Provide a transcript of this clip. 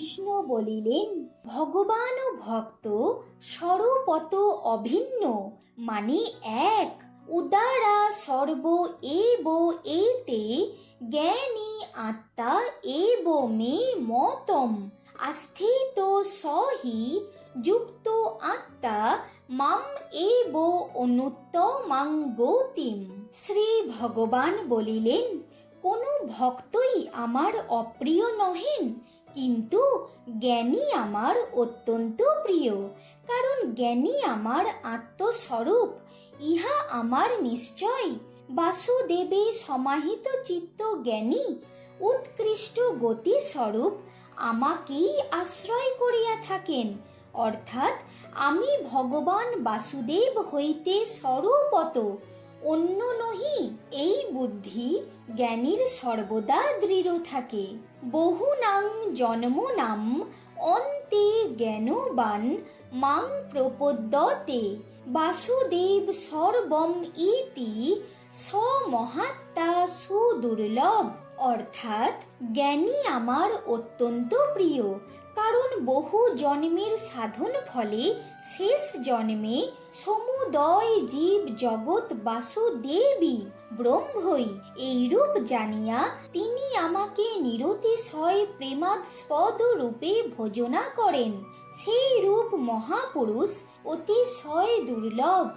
কৃষ্ণ বলিলেন, ভগবান ও ভক্ত স্বরূপত অভিন্ন, মানে এক। উদারা সর্ব এব এতে, জ্ঞানী আত্মা এব মে মতম। আস্থিত সহি যুক্ত আত্মা মাম এব অনুত্তমাং গতিম। শ্রী ভগবান বলিলেন, কোনো ভক্তই আমার অপ্রিয় নহেন, কিন্তু জ্ঞানী আমার অত্যন্ত প্রিয়, কারণ জ্ঞানী আমার আত্মস্বরূপ, ইহা আমার নিশ্চয়। বাসুদেবে সমাহিত চিত্ত জ্ঞানী উৎকৃষ্ট গতি স্বরূপ আমাকেই আশ্রয় করিয়া থাকেন, অর্থাৎ আমি ভগবান বাসুদেব হইতে স্বরূপত, অন্য নহি। এই বুদ্ধি জ্ঞানীর সর্বদা দৃঢ় থাকে। বহুনাং জন্মনাম অন্তে জ্ঞানবান মাং প্রপদ্যতে, বাসুদেব সর্বম ইতি সমহাত্মা সুদুর্লভ। অর্থাৎ জ্ঞানী আমার অত্যন্ত প্রিয়, কারণ বহু জন্মের সাধন ফলে শেষ জন্মে সমুদয় জীব জগৎ বাসুদেবী ব্রহ্মই। এইরূপ জানিয়া তিনি আমাকে নিরতিশয় প্রেমাস্পদ রূপে ভজনা করেন। সেই রূপ মহাপুরুষ অতিশয় দুর্লভ।